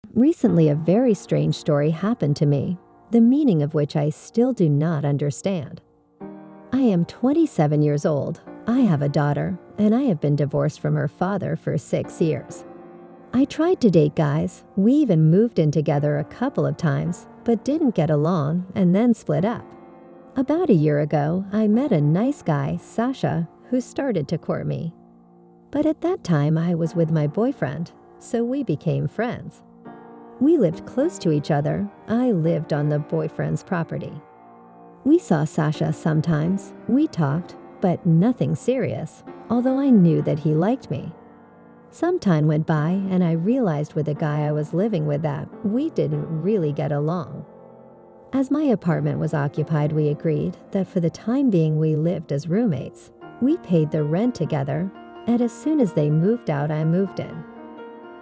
Recently, a very strange story happened to me, the meaning of which I still do not understand. I am 27 years old, I have a daughter, and I have been divorced from her father for 6 years. I tried to date guys, we even moved in together a couple of times, but didn't get along and then split up. About a year ago, I met a nice guy, Sasha, who started to court me. But at that time, I was with my boyfriend, so we became friends. We lived close to each other. I lived on the boyfriend's property. We saw Sasha sometimes, we talked, but nothing serious, although I knew that he liked me. Some time went by and I realized with the guy I was living with that we didn't really get along. As my apartment was occupied, we agreed that for the time being we lived as roommates. We paid the rent together, and as soon as they moved out, I moved in.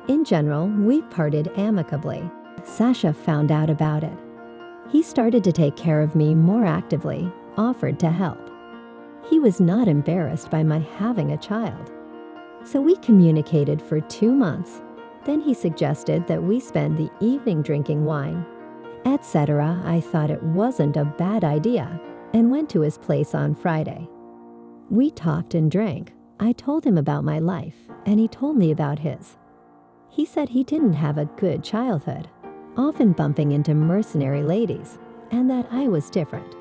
In general, we parted amicably. Sasha found out about it. He started to take care of me more actively, offered to help. He was not embarrassed by my having a child. So we communicated for 2 months. Then he suggested that we spend the evening drinking wine, etc. I thought it wasn't a bad idea and went to his place on Friday. We talked and drank. I told him about my life, and he told me about his. He said he didn't have a good childhood, often bumping into mercenary ladies, and that I was different.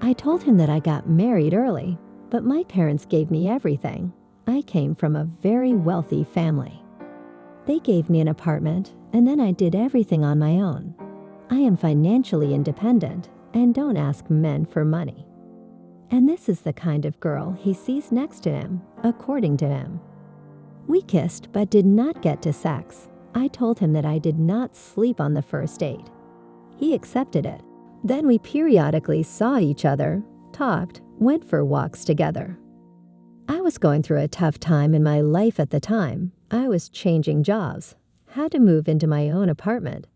I told him that I got married early, but my parents gave me everything. I came from a very wealthy family. They gave me an apartment, and then I did everything on my own. I am financially independent and don't ask men for money. And this is the kind of girl he sees next to him, according to him. We kissed but did not get to sex. I told him that I did not sleep on the first date. He accepted it. Then we periodically saw each other, talked, went for walks together. I was going through a tough time in my life at the time. I was changing jobs, had to move into my own apartment,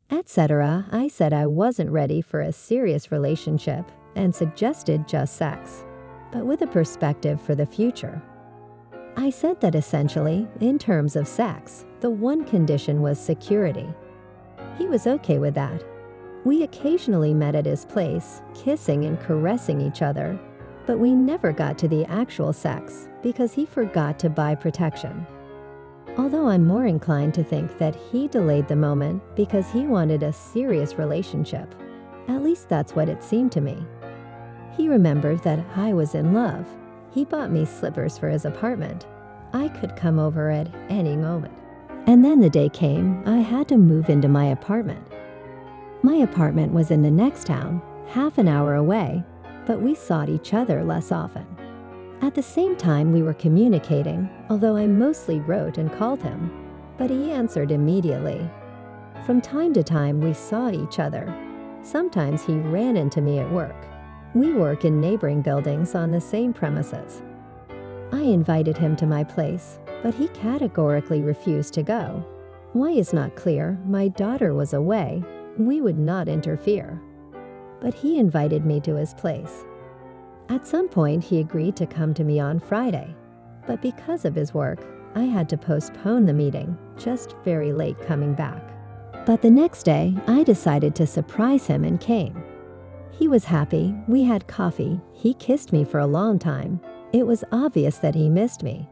etc. I said I wasn't ready for a serious relationship and suggested just sex, but with a perspective for the future. I said that essentially, in terms of sex, the one condition was security. He was okay with that. We occasionally met at his place, kissing and caressing each other, but we never got to the actual sex because he forgot to buy protection. Although I'm more inclined to think that he delayed the moment because he wanted a serious relationship. At least that's what it seemed to me. He remembered that I was in love. He bought me slippers for his apartment. I could come over at any moment. And then the day came, I had to move into my apartment. My apartment was in the next town, half an hour away, but we saw each other less often. At the same time, we were communicating, although I mostly wrote and called him, but he answered immediately. From time to time, we saw each other. Sometimes he ran into me at work. We work in neighboring buildings on the same premises. I invited him to my place, but he categorically refused to go. Why is not clear. My daughter was away. We would not interfere. But he invited me to his place. At some point, he agreed to come to me on Friday, but because of his work, I had to postpone the meeting, just very late coming back. But the next day, I decided to surprise him and came. He was happy, we had coffee, he kissed me for a long time. It was obvious that he missed me.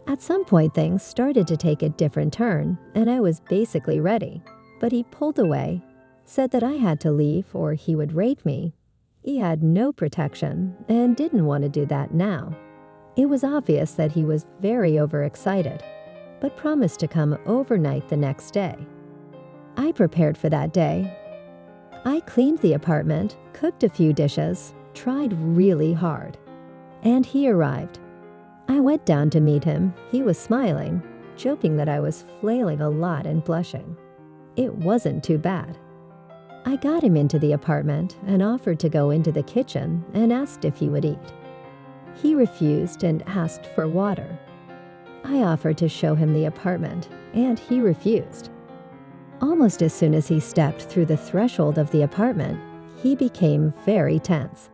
At some point, things started to take a different turn, and I was basically ready, but he pulled away, said that I had to leave or he would rape me. He had no protection and didn't want to do that now. It was obvious that he was very overexcited, but promised to come overnight the next day. I prepared for that day. I cleaned the apartment, cooked a few dishes, tried really hard, and he arrived. I went down to meet him. He was smiling, joking that I was flailing a lot and blushing. It wasn't too bad. I got him into the apartment and offered to go into the kitchen and asked if he would eat. He refused and asked for water. I offered to show him the apartment, and he refused. Almost as soon as he stepped through the threshold of the apartment, he became very tense.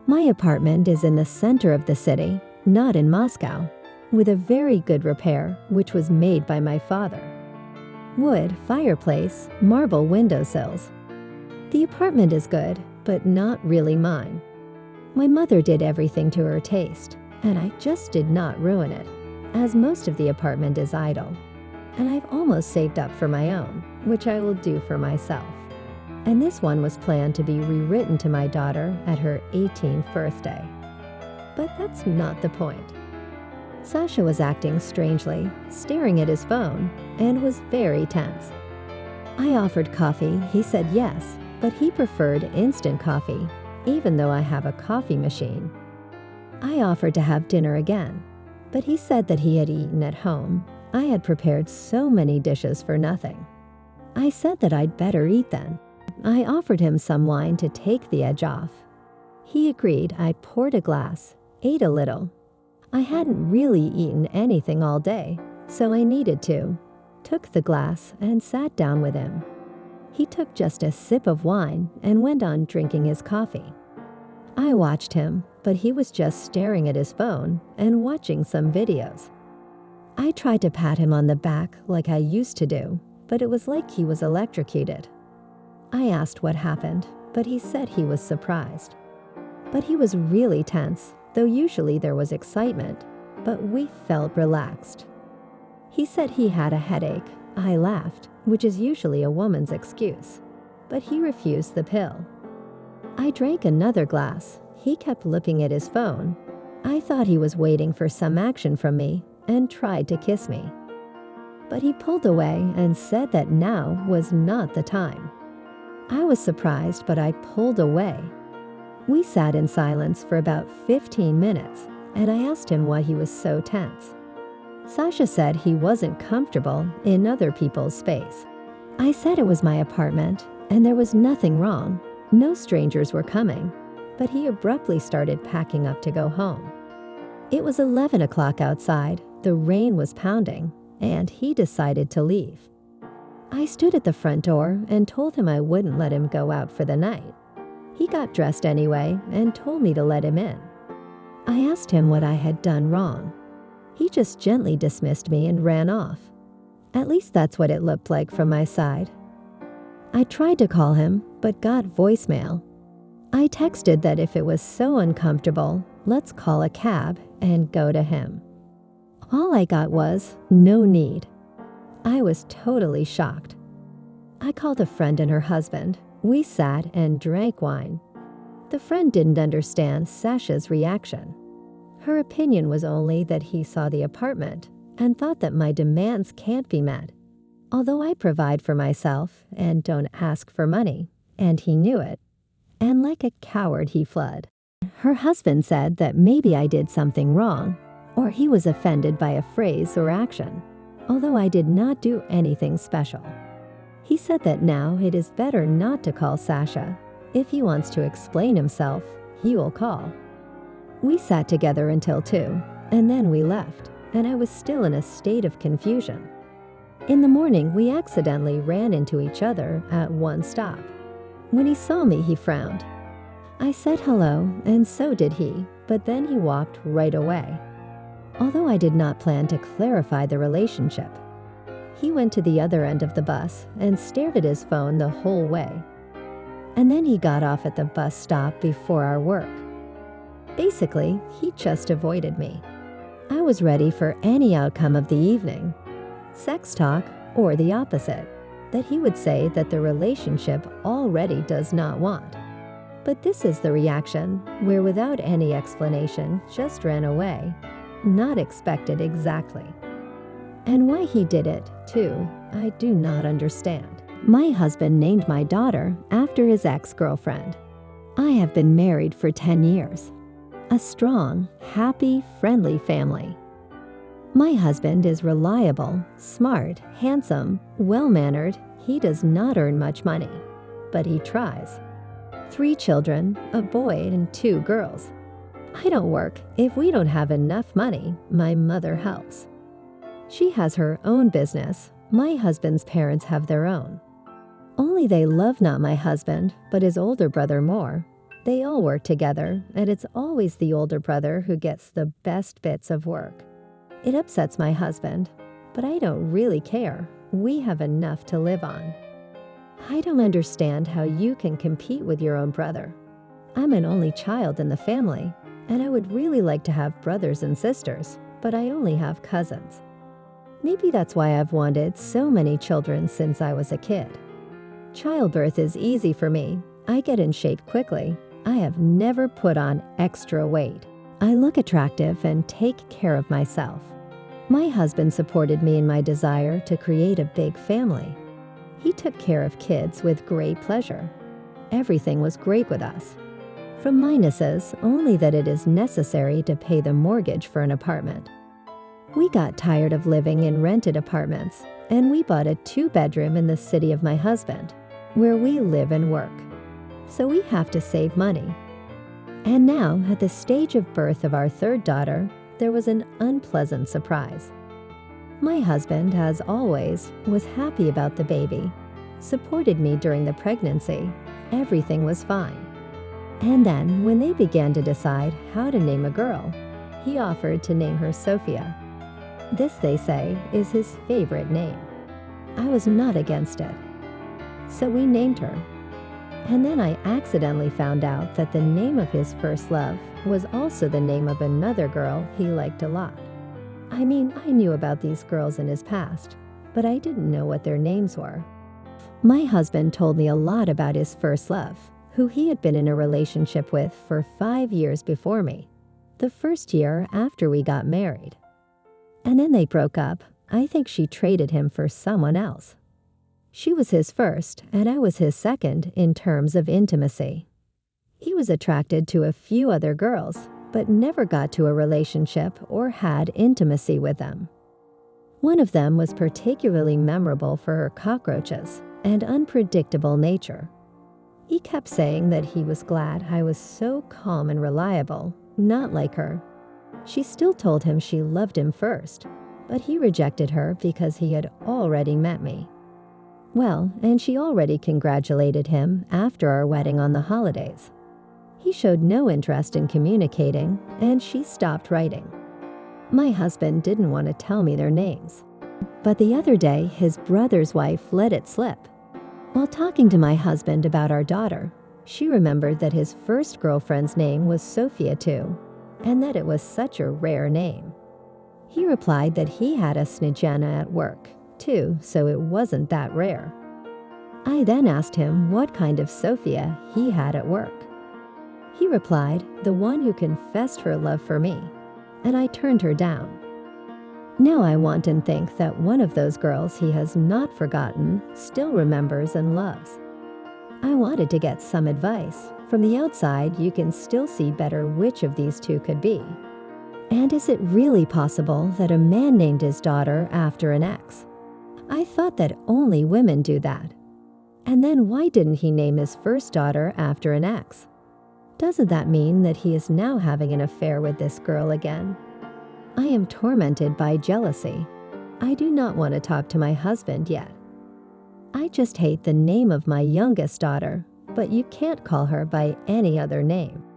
My apartment is in the center of the city, not in Moscow, with a very good repair, which was made by my father. Wood fireplace, marble windowsills. The apartment is good, but not really mine. My mother did everything to her taste, and I just did not ruin it, as most of the apartment is idle. And I've almost saved up for my own, which I will do for myself. And this one was planned to be rewritten to my daughter at her 18th birthday. But that's not the point. Sasha was acting strangely, staring at his phone, and was very tense. I offered coffee, he said yes, but he preferred instant coffee, even though I have a coffee machine. I offered to have dinner again, but he said that he had eaten at home. I had prepared so many dishes for nothing. I said that I'd better eat then. I offered him some wine to take the edge off. He agreed. I poured a glass, ate a little. I hadn't really eaten anything all day, so I needed to. Took the glass and sat down with him. He took just a sip of wine and went on drinking his coffee. I watched him, but he was just staring at his phone and watching some videos. I tried to pat him on the back like I used to do, but it was like he was electrocuted. I asked what happened, but he said he was surprised. But he was really tense, though usually there was excitement, but we felt relaxed. He said he had a headache. I laughed, which is usually a woman's excuse, but he refused the pill. I drank another glass. He kept looking at his phone. I thought he was waiting for some action from me and tried to kiss me. But he pulled away and said that now was not the time. I was surprised, but I pulled away. We sat in silence for about 15 minutes, and I asked him why he was so tense. Sasha said he wasn't comfortable in other people's space. I said it was my apartment, and there was nothing wrong. No strangers were coming, but he abruptly started packing up to go home. It was 11 o'clock outside, the rain was pounding, and he decided to leave. I stood at the front door and told him I wouldn't let him go out for the night. He got dressed anyway and told me to let him in. I asked him what I had done wrong. He just gently dismissed me and ran off. At least that's what it looked like from my side. I tried to call him, but got voicemail. I texted that if it was so uncomfortable, let's call a cab and go to him. All I got was, no need. I was totally shocked. I called a friend and her husband. We sat and drank wine. The friend didn't understand Sasha's reaction. Her opinion was only that he saw the apartment and thought that my demands can't be met. Although I provide for myself and don't ask for money, and he knew it. And like a coward, he fled. Her husband said that maybe I did something wrong, or he was offended by a phrase or action, although I did not do anything special. He said that now it is better not to call Sasha. If he wants to explain himself, he will call. We sat together until 2, and then we left, and I was still in a state of confusion. In the morning, we accidentally ran into each other at one stop. When he saw me, he frowned. I said hello, and so did he, but then he walked right away. Although I did not plan to clarify the relationship, he went to the other end of the bus and stared at his phone the whole way. And then he got off at the bus stop before our work. Basically, he just avoided me. I was ready for any outcome of the evening, sex talk or the opposite, that he would say that the relationship already does not want. But this is the reaction, where without any explanation just ran away, not expected exactly. And why he did it, too, I do not understand. My husband named my daughter after his ex-girlfriend. I have been married for 10 years. A strong, happy, friendly family. My husband is reliable, smart, handsome, well-mannered. He does not earn much money, but he tries. 3 children, a boy and 2 girls. I don't work. If we don't have enough money, my mother helps. She has her own business. My husband's parents have their own. Only they love not my husband, but his older brother more. They all work together, and it's always the older brother who gets the best bits of work. It upsets my husband, but I don't really care. we have enough to live on. I don't understand how you can compete with your own brother. I'm an only child in the family, and I would really like to have brothers and sisters, but I only have cousins. Maybe that's why I've wanted so many children since I was a kid. Childbirth is easy for me. I get in shape quickly. I have never put on extra weight. I look attractive and take care of myself. My husband supported me in my desire to create a big family. He took care of kids with great pleasure. Everything was great with us. From minuses, only that it is necessary to pay the mortgage for an apartment. We got tired of living in rented apartments, and we bought a 2-bedroom in the city of my husband, where we live and work. So we have to save money. And now, at the stage of birth of our 3rd daughter, there was an unpleasant surprise. My husband, as always, was happy about the baby, supported me during the pregnancy. Everything was fine. And then, when they began to decide how to name a girl, he offered to name her Sophia. This, they say, is his favorite name. I was not against it. So we named her. And then I accidentally found out that the name of his first love was also the name of another girl he liked a lot. I mean, I knew about these girls in his past, but I didn't know what their names were. My husband told me a lot about his first love, who he had been in a relationship with for 5 years before me, the first year after we got married. And then they broke up. I think she traded him for someone else. She was his first, and I was his second in terms of intimacy. He was attracted to a few other girls, but never got to a relationship or had intimacy with them. One of them was particularly memorable for her cockroaches and unpredictable nature. He kept saying that he was glad I was so calm and reliable, not like her. She still told him she loved him first, but he rejected her because he had already met me. Well, and she already congratulated him after our wedding on the holidays. He showed no interest in communicating, and she stopped writing. My husband didn't want to tell me their names. But the other day, his brother's wife let it slip. While talking to my husband about our daughter, she remembered that his first girlfriend's name was Sophia too, and that it was such a rare name. He replied that he had a Snijana at work, too, so it wasn't that rare. I then asked him what kind of Sophia he had at work. He replied, the one who confessed her love for me, and I turned her down. Now I want and think that one of those girls he has not forgotten still remembers and loves. I wanted to get some advice. From the outside, you can still see better which of these two could be. And is it really possible that a man named his daughter after an ex? I thought that only women do that. And then why didn't he name his first daughter after an ex? Doesn't that mean that he is now having an affair with this girl again? I am tormented by jealousy. I do not want to talk to my husband yet. I just hate the name of my youngest daughter, but you can't call her by any other name.